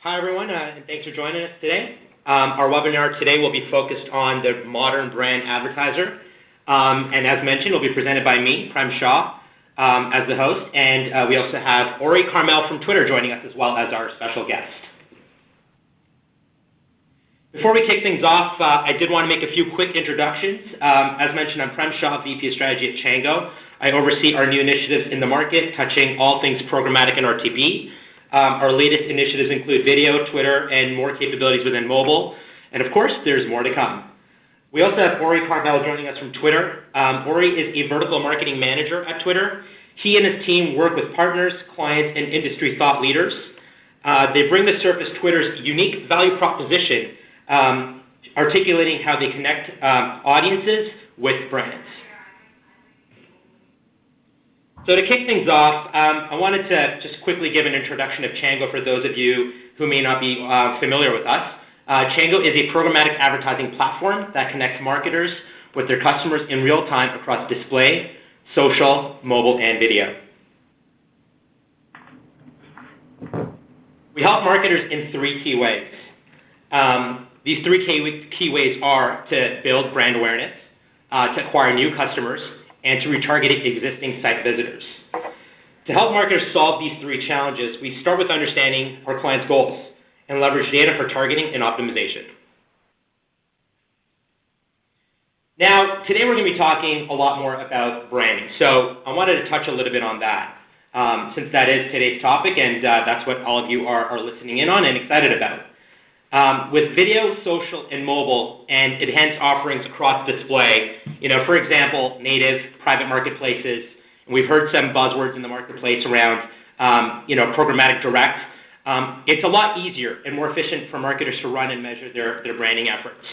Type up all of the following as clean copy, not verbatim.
Hi, everyone, and thanks for joining us today. Our webinar today will be focused on the modern brand advertiser. And as mentioned, it will be presented by me, Prem Shah, as the host. And we also have Ori Carmel from Twitter joining us as well as our special guest. Before we kick things off, I did want to make a few quick introductions. As mentioned, I'm Prem Shah, VP of Strategy at Chango. I oversee our new initiatives in the market, touching all things programmatic and RTB. Our latest initiatives include video, Twitter, and more capabilities within mobile. And of course, there's more to come. We also have Ori Carmel joining us from Twitter. Ori is a vertical marketing manager at Twitter. He and his team work with partners, clients, and industry thought leaders. They bring to surface Twitter's unique value proposition, articulating how they connect audiences with brands. So to kick things off, I wanted to just quickly give an introduction of Chango for those of you who may not be familiar with us. Chango is a programmatic advertising platform that connects marketers with their customers in real time across display, social, mobile, and video. We help marketers in three key ways. These three key ways are to build brand awareness, to acquire new customers, and to retarget existing site visitors. To help marketers solve these three challenges, we start with understanding our clients' goals and leverage data for targeting and optimization. Now, today we're going to be talking a lot more about branding. So I wanted to touch a little bit on that, since that is today's topic, and that's what all of you are listening in on and excited about. With video, social, and mobile, and enhanced offerings across display, for example, native, private marketplaces, and we've heard some buzzwords in the marketplace around, programmatic direct. It's a lot easier and more efficient for marketers to run and measure their branding efforts,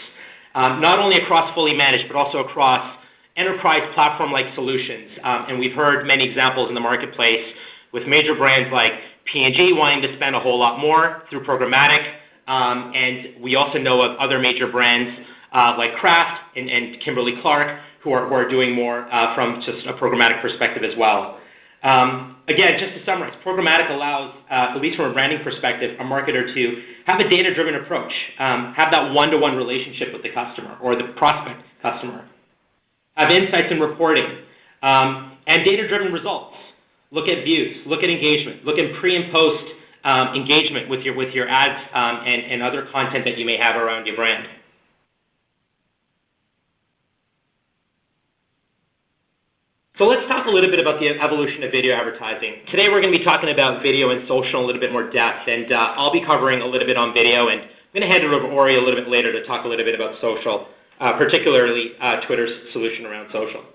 not only across fully managed, but also across enterprise platform-like solutions. And we've heard many examples in the marketplace with major brands like P&G wanting to spend a whole lot more through programmatic. And we also know of other major brands like Kraft and Kimberly-Clark who are doing more from just a programmatic perspective as well. Again, just to summarize, programmatic allows, at least from a branding perspective, a marketer to have a data-driven approach, have that one-to-one relationship with the customer or the prospect customer, have insights and reporting, and data-driven results. Look at views, look at engagement, look at pre- and post engagement with your ads and other content that you may have around your brand. So let's talk a little bit about the evolution of video advertising. Today we're going to be talking about video and social in a little bit more depth, and I'll be covering a little bit on video, and I'm going to hand it over to Ori a little bit later to talk a little bit about social, particularly Twitter's solution around social.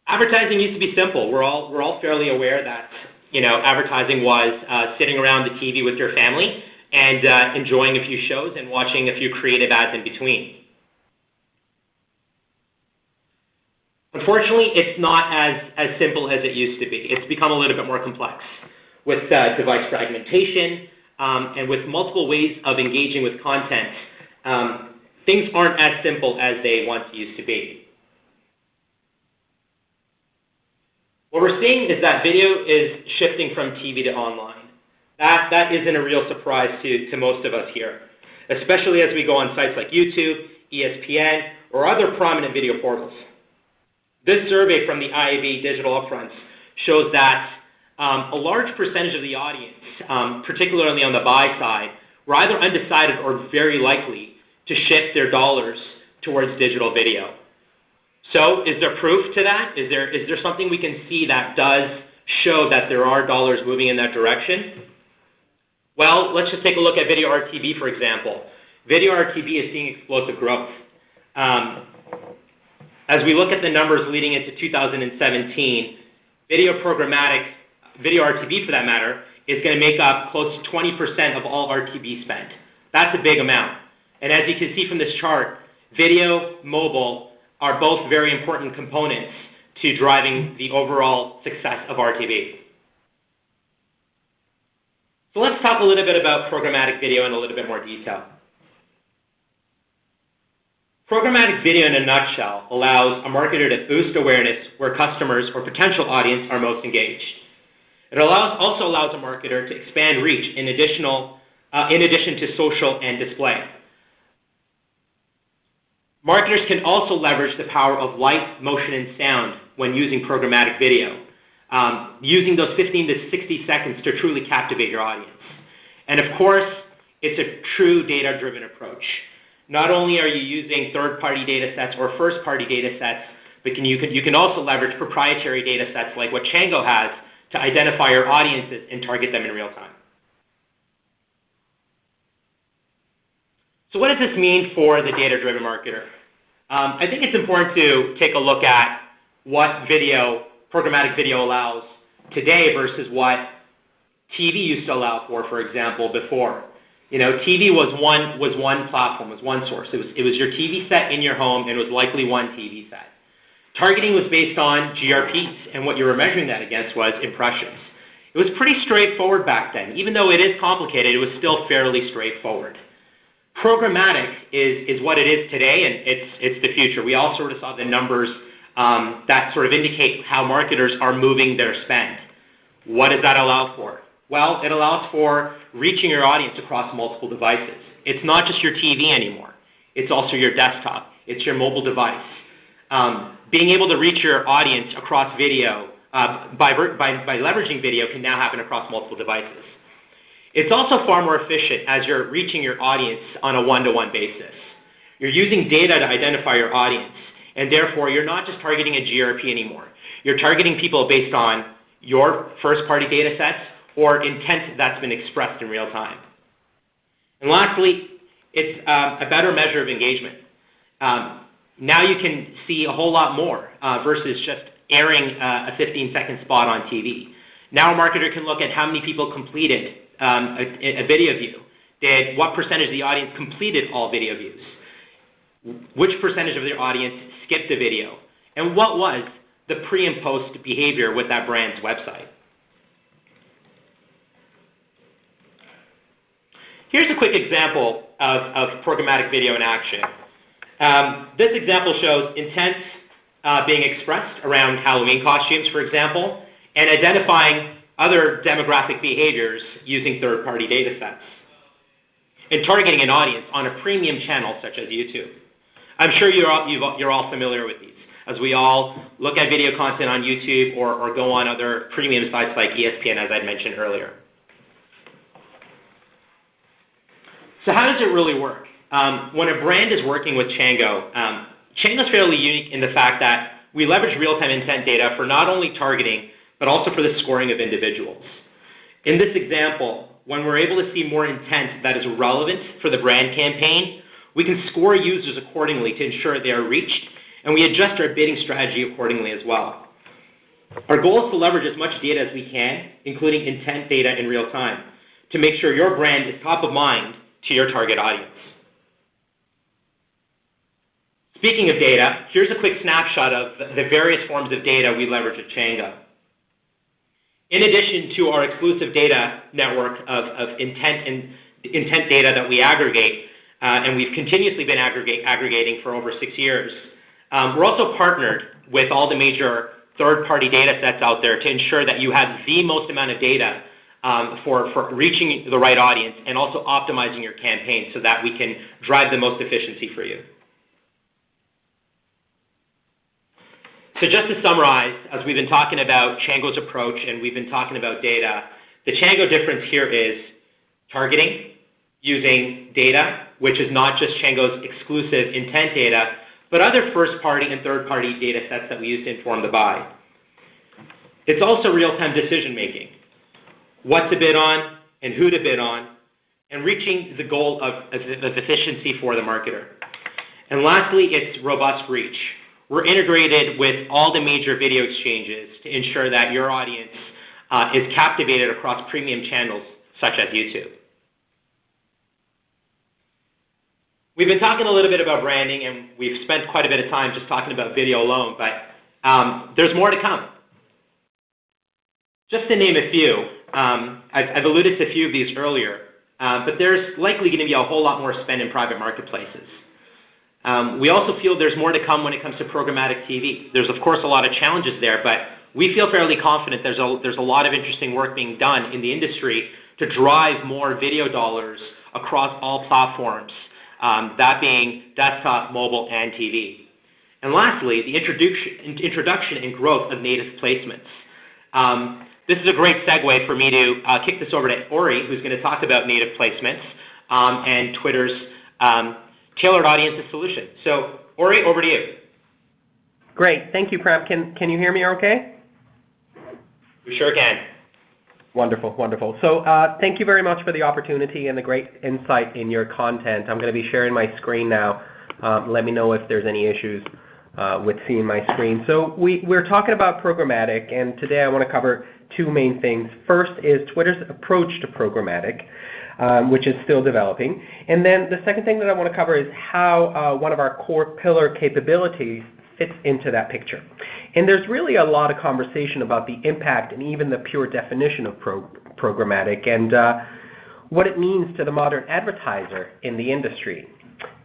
Advertising used to be simple. We're all fairly aware that advertising was sitting around the TV with your family and enjoying a few shows and watching a few creative ads in between. Unfortunately, it's not as simple as it used to be. It's become a little bit more complex with device fragmentation and with multiple ways of engaging with content. Things aren't as simple as they once used to be. What we're seeing is that video is shifting from TV to online. That isn't a real surprise to most of us here, especially as we go on sites like YouTube, ESPN, or other prominent video portals. This survey from the IAB Digital Upfronts shows that a large percentage of the audience, particularly on the buy side, were either undecided or very likely to shift their dollars towards digital video. So is there proof to that? Is there something we can see that does show that there are dollars moving in that direction? Well, let's just take a look at video RTB, for example. Video RTB is seeing explosive growth. As we look at the numbers leading into 2017, video RTB for that matter, is going to make up close to 20% of all RTB spend. That's a big amount. And as you can see from this chart, video, mobile are both very important components to driving the overall success of RTB. So let's talk a little bit about programmatic video in a little bit more detail. Programmatic video in a nutshell allows a marketer to boost awareness where customers or potential audience are most engaged. It also allows a marketer to expand reach in addition to social and display. Marketers can also leverage the power of light, motion, and sound when using programmatic video, using those 15 to 60 seconds to truly captivate your audience. And of course, it's a true data-driven approach. Not only are you using third-party data sets or first-party data sets, but you can also leverage proprietary data sets like what Chango has to identify your audiences and target them in real time. So what does this mean for the data-driven marketer? I think it's important to take a look at what programmatic video allows today versus what TV used to allow for example, before. TV was one platform, was one source. It was your TV set in your home, and it was likely one TV set. Targeting was based on GRPs, and what you were measuring that against was impressions. It was pretty straightforward back then. Even though it is complicated, it was still fairly straightforward. Programmatic is what it is today, and it's the future. We all sort of saw the numbers that sort of indicate how marketers are moving their spend. What does that allow for? Well, it allows for reaching your audience across multiple devices. It's not just your TV anymore. It's also your desktop. It's your mobile device. Being able to reach your audience across video by leveraging video can now happen across multiple devices. It's also far more efficient as you're reaching your audience on a one-to-one basis. You're using data to identify your audience, and therefore you're not just targeting a GRP anymore. You're targeting people based on your first-party data sets or intent that's been expressed in real time. And lastly, it's a better measure of engagement. Now you can see a whole lot more versus just airing a 15-second spot on TV. Now a marketer can look at how many people completed a video view. What percentage of the audience completed all video views? Which percentage of their audience skipped the video? And what was the pre and post behavior with that brand's website? Here's a quick example of programmatic video in action. This example shows intent being expressed around Halloween costumes, for example, and identifying other demographic behaviors using third-party data sets, and targeting an audience on a premium channel such as YouTube. I'm sure you're all familiar with these, as we all look at video content on YouTube or go on other premium sites like ESPN, as I mentioned earlier. So how does it really work? When a brand is working with Chango, Chango is fairly unique in the fact that we leverage real-time intent data for not only targeting, but also for the scoring of individuals. In this example, when we're able to see more intent that is relevant for the brand campaign, we can score users accordingly to ensure they are reached, and we adjust our bidding strategy accordingly as well. Our goal is to leverage as much data as we can, including intent data in real time, to make sure your brand is top of mind to your target audience. Speaking of data, here's a quick snapshot of the various forms of data we leverage at Chango. In addition to our exclusive data network of intent data that we aggregate, and we've continuously been aggregating for over 6 years, we're also partnered with all the major third-party data sets out there to ensure that you have the most amount of data for reaching the right audience and also optimizing your campaign so that we can drive the most efficiency for you. So just to summarize, as we've been talking about Chango's approach and we've been talking about data, the Chango difference here is targeting using data, which is not just Chango's exclusive intent data, but other first-party and third-party data sets that we use to inform the buy. It's also real-time decision-making, what to bid on and who to bid on, and reaching the goal of efficiency for the marketer. And lastly, it's robust reach. We're integrated with all the major video exchanges to ensure that your audience is captivated across premium channels such as YouTube. We've been talking a little bit about branding, and we've spent quite a bit of time just talking about video alone, but there's more to come. Just to name a few, I've alluded to a few of these earlier, but there's likely going to be a whole lot more spend in private marketplaces. We also feel there's more to come when it comes to programmatic TV. There's, of course, a lot of challenges there, but we feel fairly confident there's a lot of interesting work being done in the industry to drive more video dollars across all platforms, that being desktop, mobile, and TV. And lastly, the introduction and growth of native placements. This is a great segue for me to kick this over to Ori, who's going to talk about native placements and Twitter's tailored audiences solution. So, Ori, over to you. Great. Thank you, Prem. Can you hear me okay? We sure can. Wonderful, wonderful. So thank you very much for the opportunity and the great insight in your content. I'm going to be sharing my screen now. Let me know if there's any issues with seeing my screen. So we're talking about programmatic, and today I want to cover two main things. First is Twitter's approach to programmatic, which is still developing. And then the second thing that I want to cover is how one of our core pillar capabilities fits into that picture. And there's really a lot of conversation about the impact and even the pure definition of programmatic and what it means to the modern advertiser in the industry.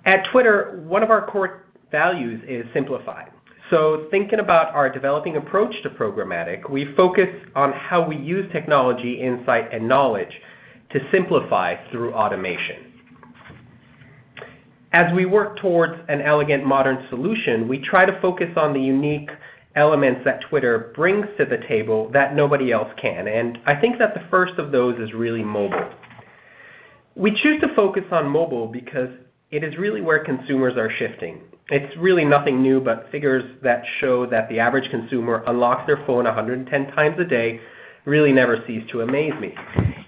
At Twitter, one of our core values is simplify. So thinking about our developing approach to programmatic, we focus on how we use technology, insight, and knowledge to simplify through automation. As we work towards an elegant modern solution, we try to focus on the unique elements that Twitter brings to the table that nobody else can. And I think that the first of those is really mobile. We choose to focus on mobile because it is really where consumers are shifting. It's really nothing new but figures that show that the average consumer unlocks their phone 110 times a day really never cease to amaze me.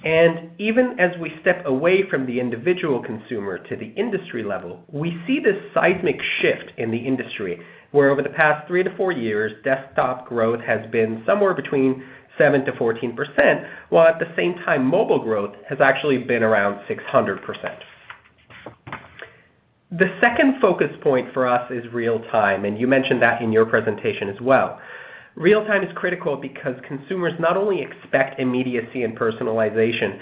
And even as we step away from the individual consumer to the industry level, we see this seismic shift in the industry where over the past 3 to 4 years, desktop growth has been somewhere between 7 to 14%, while at the same time mobile growth has actually been around 600%. The second focus point for us is real time, and you mentioned that in your presentation as well. Real time is critical because consumers not only expect immediacy and personalization.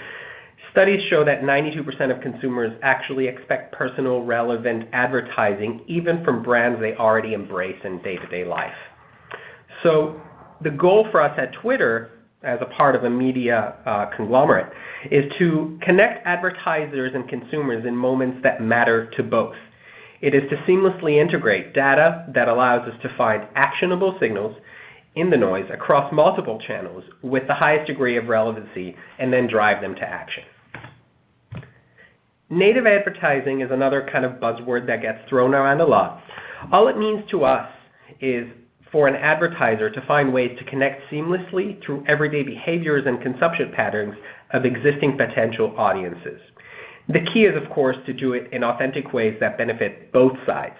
Studies show that 92% of consumers actually expect personal, relevant advertising, even from brands they already embrace in day-to-day life. So the goal for us at Twitter, as a part of a media conglomerate, is to connect advertisers and consumers in moments that matter to both. It is to seamlessly integrate data that allows us to find actionable signals in the noise across multiple channels with the highest degree of relevancy and then drive them to action. Native advertising is another kind of buzzword that gets thrown around a lot. All it means to us is for an advertiser to find ways to connect seamlessly through everyday behaviors and consumption patterns of existing potential audiences. The key is, of course, to do it in authentic ways that benefit both sides.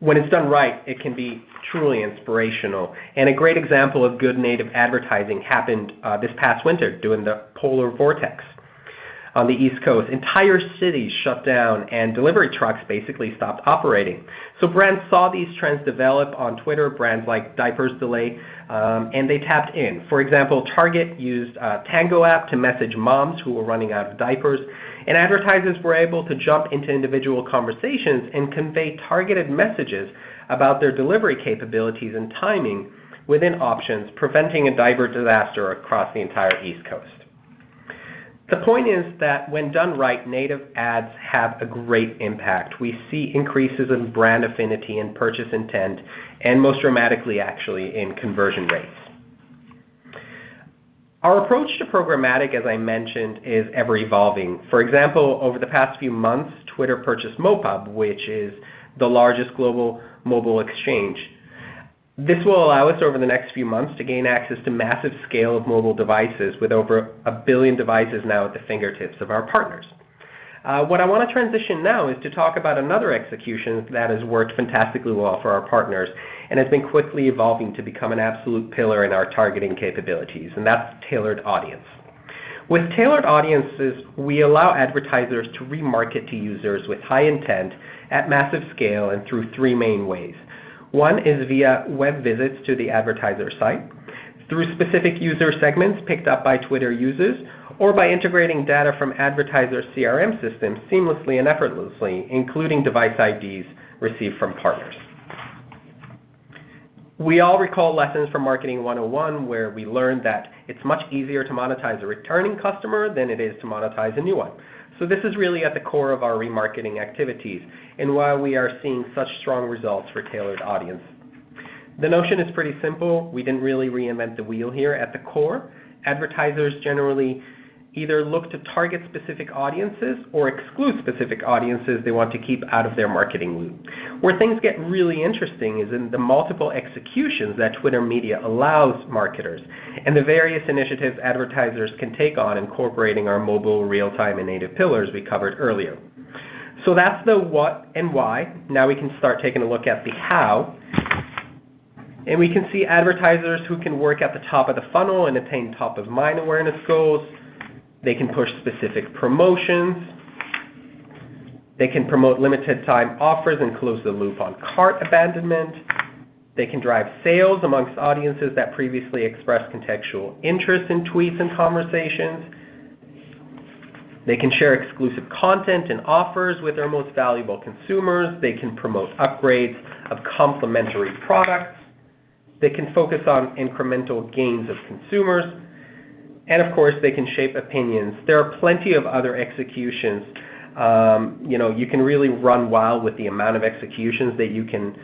When it's done right, it can be truly inspirational. And a great example of good native advertising happened this past winter during the polar vortex on the East Coast. Entire cities shut down and delivery trucks basically stopped operating. So brands saw these trends develop on Twitter, brands like Diapers Delay, and they tapped in. For example, Target used a Chango app to message moms who were running out of diapers, and advertisers were able to jump into individual conversations and convey targeted messages about their delivery capabilities and timing within options, preventing a diaper disaster across the entire East Coast. The point is that when done right, native ads have a great impact. We see increases in brand affinity and purchase intent, and most dramatically actually in conversion rates. Our approach to programmatic, as I mentioned, is ever evolving. For example, over the past few months, Twitter purchased MoPub, which is the largest global mobile exchange. This will allow us over the next few months to gain access to massive scale of mobile devices with over 1 billion devices now at the fingertips of our partners. What I want to transition now is to talk about another execution that has worked fantastically well for our partners and has been quickly evolving to become an absolute pillar in our targeting capabilities, and that's tailored audience. With tailored audiences, we allow advertisers to remarket to users with high intent at massive scale and through 3 main ways. One is via web visits to the advertiser site, through specific user segments picked up by Twitter users, or by integrating data from advertiser CRM systems seamlessly and effortlessly, including device IDs received from partners. We all recall lessons from Marketing 101 where we learned that it's much easier to monetize a returning customer than it is to monetize a new one. So this is really at the core of our remarketing activities and why we are seeing such strong results for tailored audience. The notion is pretty simple. We didn't really reinvent the wheel here. At the core, advertisers generally either look to target specific audiences or exclude specific audiences they want to keep out of their marketing loop. Where things get really interesting is in the multiple executions that Twitter media allows marketers and the various initiatives advertisers can take on incorporating our mobile, real-time, and native pillars we covered earlier. So that's the what and why. Now we can start taking a look at the how. And we can see advertisers who can work at the top of the funnel and attain top-of-mind awareness goals. They can push specific promotions. They can promote limited time offers and close the loop on cart abandonment. They can drive sales amongst audiences that previously expressed contextual interest in tweets and conversations. They can share exclusive content and offers with their most valuable consumers. They can promote upgrades of complementary products. They can focus on incremental gains of consumers. And of course, they can shape opinions. There are plenty of other executions. You can really run wild with the amount of executions that you can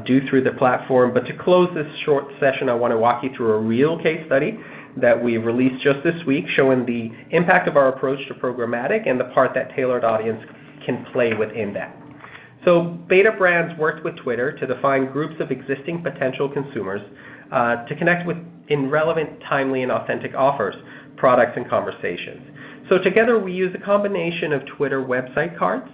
do through the platform. But to close this short session, I want to walk you through a real case study that we released just this week showing the impact of our approach to programmatic and the part that tailored audience can play within that. So beta brands worked with Twitter to define groups of existing potential consumers to connect with in relevant, timely, and authentic offers, products, and conversations. So together we use a combination of Twitter website cards,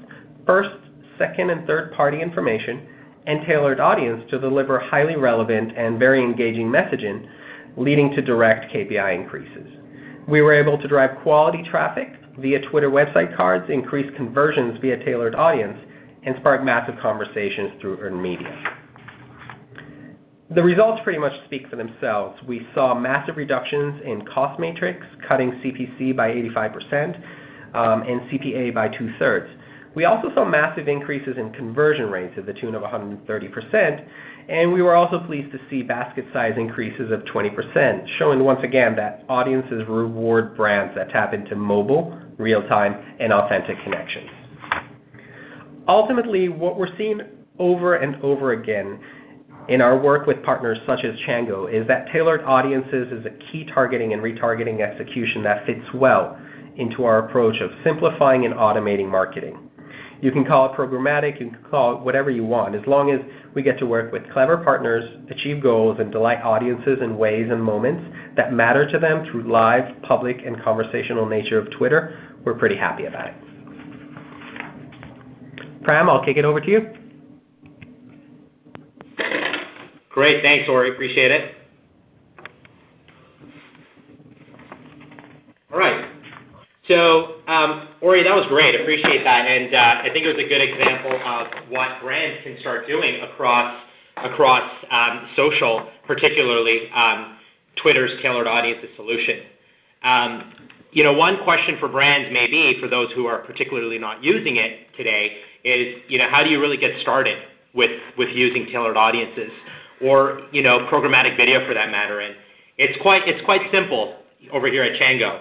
first, second, and third-party information, and tailored audience to deliver highly relevant and very engaging messaging, leading to direct KPI increases. We were able to drive quality traffic via Twitter website cards, increase conversions via tailored audience, and spark massive conversations through earned media. The results pretty much speak for themselves. We saw massive reductions in cost matrix, cutting CPC by 85% and CPA by 2/3. We also saw massive increases in conversion rates to the tune of 130%, and we were also pleased to see basket size increases of 20%, showing once again that audiences reward brands that tap into mobile, real-time, and authentic connections. Ultimately, what we're seeing over and over again in our work with partners such as Chango is that tailored audiences is a key targeting and retargeting execution that fits well into our approach of simplifying and automating marketing. You can call it programmatic, you can call it whatever you want, as long as we get to work with clever partners, achieve goals, and delight audiences in ways and moments that matter to them through live, public, and conversational nature of Twitter, we're pretty happy about it. Pram, I'll kick it over to you. Great, thanks, Ori. Appreciate it. All right. So, Ori, that was great. Appreciate that, and I think it was a good example of what brands can start doing across social, particularly Twitter's tailored audiences solution. One question for brands may be, for those who are particularly not using it today, is how do you really get started with using tailored audiences, or programmatic video for that matter? And it's quite simple over here at Chango.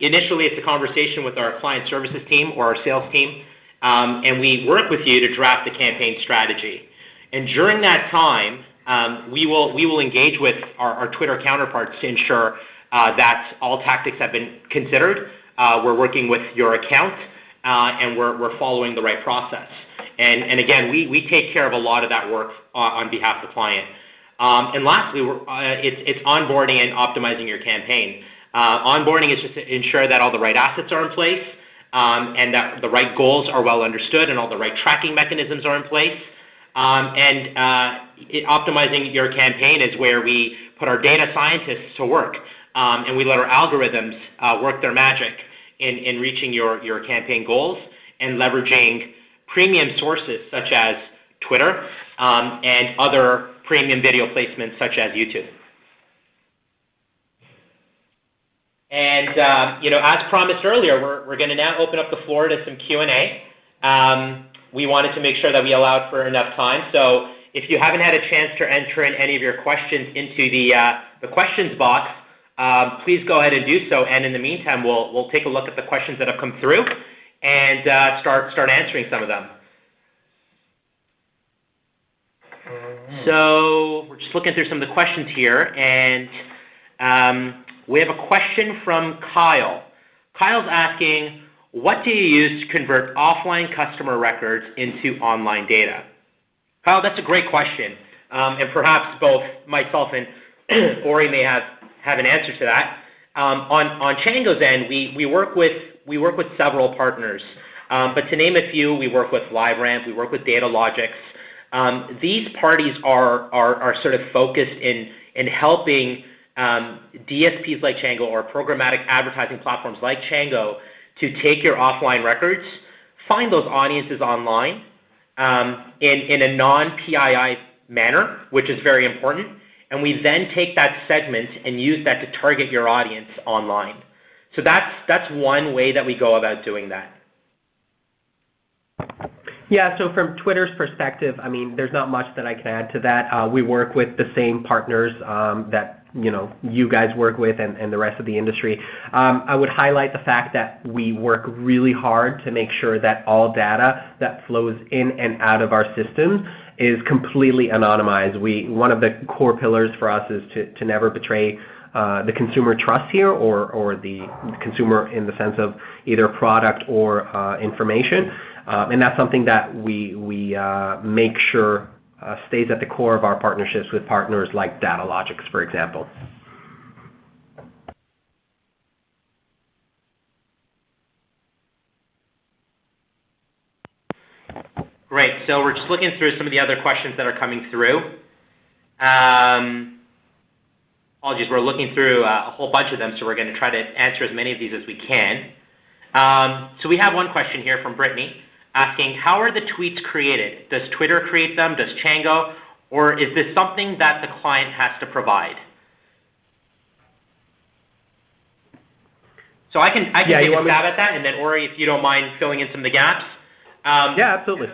Initially, it's a conversation with our client services team or our sales team, and we work with you to draft the campaign strategy. And during that time, we will engage with our Twitter counterparts to ensure that all tactics have been considered. We're working with your account, and we're following the right process. And again, we take care of a lot of that work on behalf of the client. And lastly, it's onboarding and optimizing your campaign. Onboarding is just to ensure that all the right assets are in place, and that the right goals are well understood, and all the right tracking mechanisms are in place. Optimizing your campaign is where we put our data scientists to work, and we let our algorithms work their magic in reaching your campaign goals and leveraging premium sources such as Twitter and other premium video placements such as YouTube. And as promised earlier, we're going to now open up the floor to some Q&A. We wanted to make sure that we allowed for enough time. So if you haven't had a chance to enter in any of your questions into the questions box, please go ahead and do so. And in the meantime, we'll take a look at the questions that have come through and start answering some of them. So we're just looking through some of the questions here, and we have a question from Kyle. Kyle's asking, what do you use to convert offline customer records into online data? Kyle, that's a great question, and perhaps both myself and Ori may have an answer to that. On Chango's end, we work with several partners, but to name a few, we work with LiveRamp, we work with Datalogix. These parties are sort of focused in helping DSPs like Chango or programmatic advertising platforms like Chango to take your offline records, find those audiences online in a non-PII manner, which is very important, and we then take that segment and use that to target your audience online. So that's one way that we go about doing that. Yeah, so from Twitter's perspective, I mean, there's not much that I can add to that. We work with the same partners that you guys work with and the rest of the industry. I would highlight the fact that we work really hard to make sure that all data that flows in and out of our systems is completely anonymized. One of the core pillars for us is to never betray the consumer trust here or the consumer in the sense of either product or information. And that's something that we make sure stays at the core of our partnerships with partners like Datalogix, for example. Great. So we're just looking through some of the other questions that are coming through. Apologies, we're looking through a whole bunch of them, so we're going to try to answer as many of these as we can. So we have one question here from Brittany asking, how are the tweets created? Does Twitter create them? Does Chango? Or is this something that the client has to provide? So I can take a stab at that, and then Ori, if you don't mind filling in some of the gaps. Yeah, absolutely.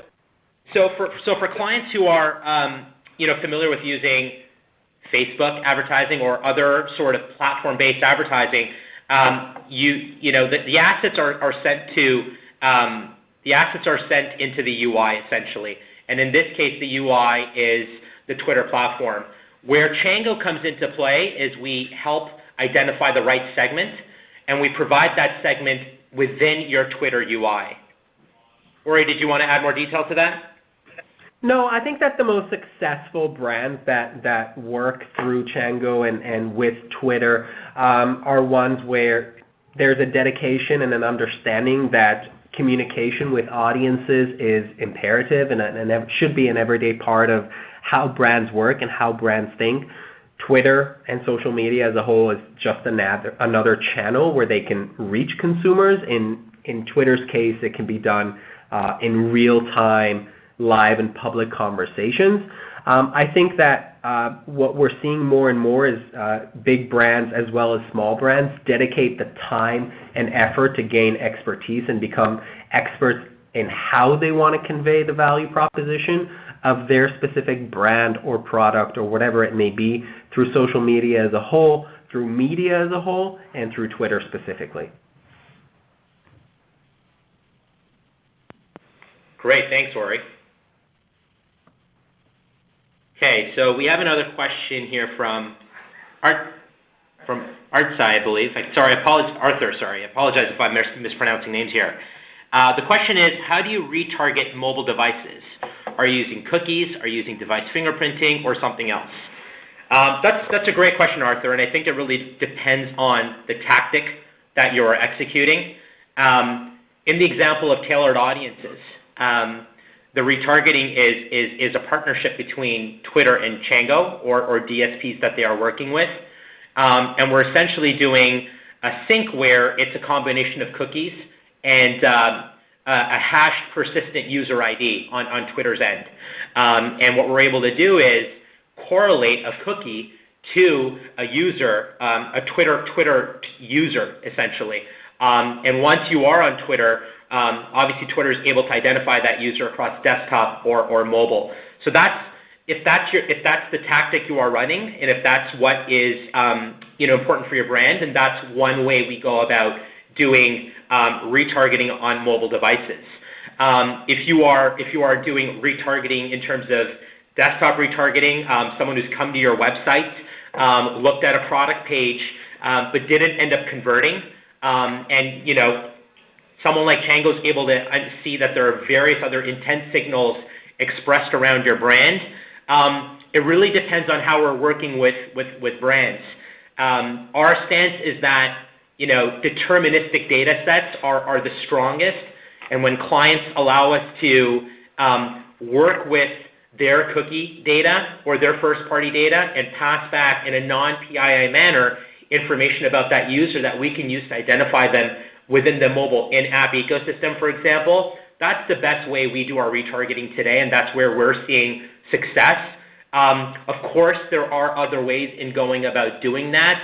So for clients who are familiar with using Facebook advertising or other sort of platform-based advertising, the assets are sent to the assets are sent into the UI essentially, and in this case, the UI is the Twitter platform. Where Chango comes into play is we help identify the right segment, and we provide that segment within your Twitter UI. Ori, did you want to add more detail to that? No, I think that the most successful brands that work through Chango and with Twitter are ones where there's a dedication and an understanding that communication with audiences is imperative and should be an everyday part of how brands work and how brands think. Twitter and social media as a whole is just another channel where they can reach consumers. In Twitter's case, it can be done in real time, live and public conversations. I think that what we're seeing more and more is big brands as well as small brands dedicate the time and effort to gain expertise and become experts in how they want to convey the value proposition of their specific brand or product or whatever it may be through social media as a whole, through media as a whole, and through Twitter specifically. Great, thanks, Ori. Okay, so we have another question here from Artsai, I believe. Arthur, sorry. I apologize if I'm mispronouncing names here. The question is, how do you retarget mobile devices? Are you using cookies? Are you using device fingerprinting or something else? That's a great question, Arthur, and I think it really depends on the tactic that you're executing. In the example of tailored audiences, the retargeting is a partnership between Twitter and Chango or DSPs that they are working with. And we're essentially doing a sync where it's a combination of cookies and a hashed persistent user ID on Twitter's end. And what we're able to do is correlate a cookie to a user, a Twitter user, essentially. And once you are on Twitter, obviously Twitter is able to identify that user across desktop or mobile. So that's if that's the tactic you are running, and if that's what is important for your brand, then that's one way we go about doing retargeting on mobile devices. If you are doing retargeting in terms of desktop retargeting, someone who's come to your website, looked at a product page, but didn't end up converting, and someone like Chango is able to see that there are various other intent signals expressed around your brand. It really depends on how we're working with brands. Our stance is that deterministic data sets are the strongest, and when clients allow us to work with their cookie data or their first-party data and pass back in a non-PII manner information about that user that we can use to identify them within the mobile in-app ecosystem, for example, that's the best way we do our retargeting today, and that's where we're seeing success. Of course, there are other ways in going about doing that,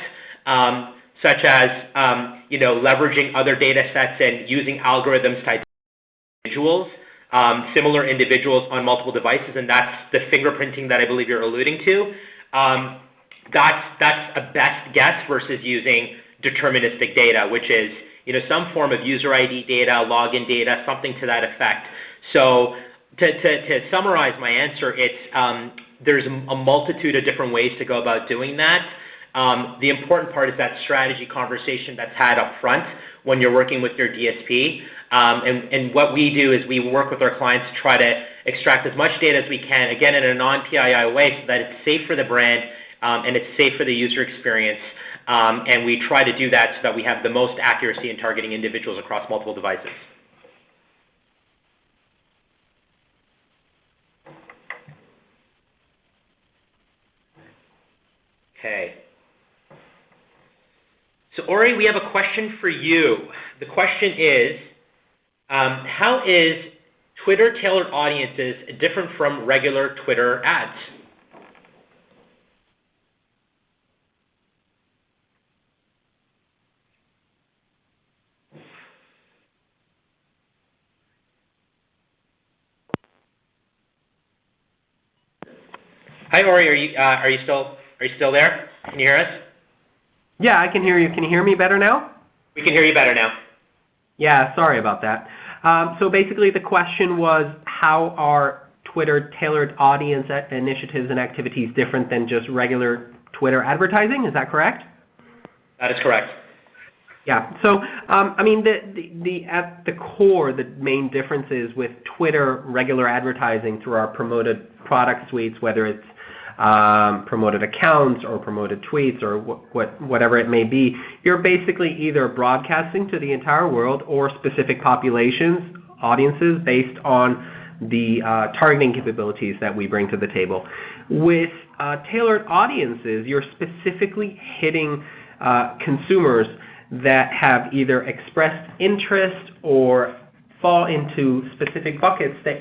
such as leveraging other data sets and using algorithms to identify individuals, similar individuals on multiple devices, and that's the fingerprinting that I believe you're alluding to. That's a best guess versus using deterministic data, which is some form of user ID data, login data, something to that effect. So to summarize my answer, it's there's a multitude of different ways to go about doing that. The important part is that strategy conversation that's had up front when you're working with your DSP. And what we do is we work with our clients to try to extract as much data as we can, again, in a non-PII way so that it's safe for the brand and it's safe for the user experience. And we try to do that so that we have the most accuracy in targeting individuals across multiple devices. Okay. So Ori, we have a question for you. The question is, how is Twitter tailored audiences different from regular Twitter ads? Hi Ori, are you still there? Can you hear us? Yeah, I can hear you. Can you hear me better now? We can hear you better now. Yeah, sorry about that. So basically the question was, how are Twitter tailored audience initiatives and activities different than just regular Twitter advertising? Is that correct? That is correct. Yeah. So, I mean, at the core, the main difference is with Twitter regular advertising through our promoted product suites, whether it's promoted accounts or promoted tweets or whatever it may be, you're basically either broadcasting to the entire world or specific populations, audiences, based on the targeting capabilities that we bring to the table. With tailored audiences, you're specifically hitting consumers that have either expressed interest or fall into specific buckets that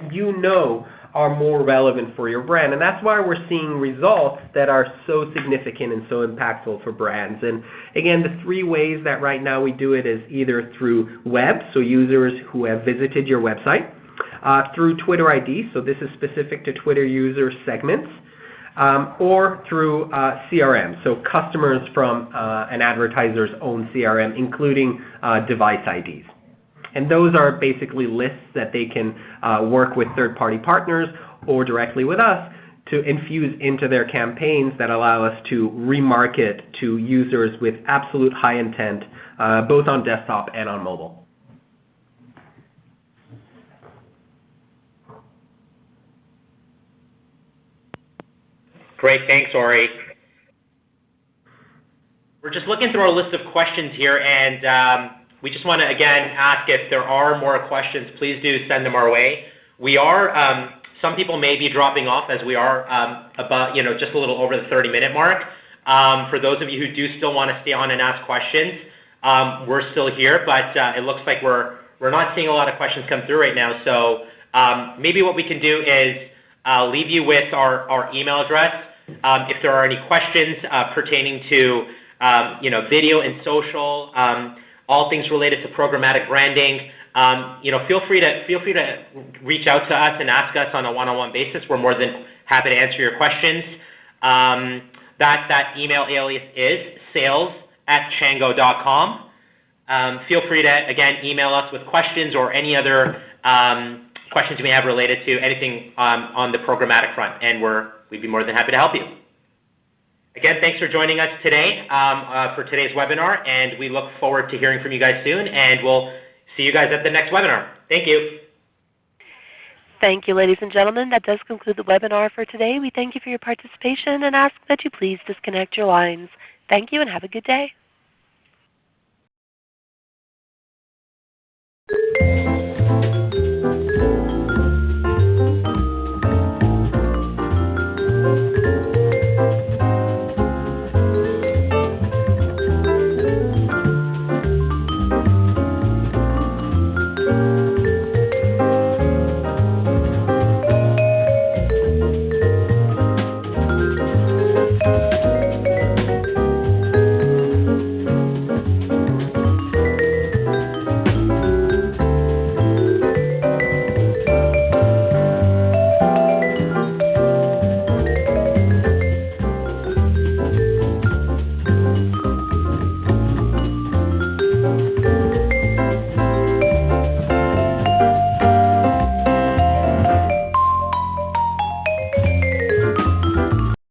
are more relevant for your brand. And that's why we're seeing results that are so significant and so impactful for brands. And again, the three ways that right now we do it is either through web, so users who have visited your website, through Twitter ID, so this is specific to Twitter user segments, or through CRM, so customers from an advertiser's own CRM, including device IDs. And those are basically lists that they can work with third-party partners or directly with us to infuse into their campaigns that allow us to remarket to users with absolute high intent, both on desktop and on mobile. Great, thanks, Ori. We're just looking through our list of questions here, and we just want to, again, ask if there are more questions, please do send them our way. We are, some people may be dropping off as we are about, just a little over the 30-minute mark. For those of you who do still want to stay on and ask questions, we're still here, but it looks like we're not seeing a lot of questions come through right now. So maybe what we can do is leave you with our email address. If there are any questions pertaining to video and social, all things related to programmatic branding, feel free to reach out to us and ask us on a one-on-one basis. We're more than Happy to answer your questions. That email alias is sales@chango.com. Feel free to, again, email us with questions or any other questions you may have related to anything on the programmatic front, and we'd be more than happy to help you. Again, thanks for joining us today for today's webinar, and we look forward to hearing from you guys soon, and we'll see you guys at the next webinar. Thank you. Thank you, ladies and gentlemen. That does conclude the webinar for today. We thank you for your participation and ask that you please disconnect your lines. Thank you and have a good day.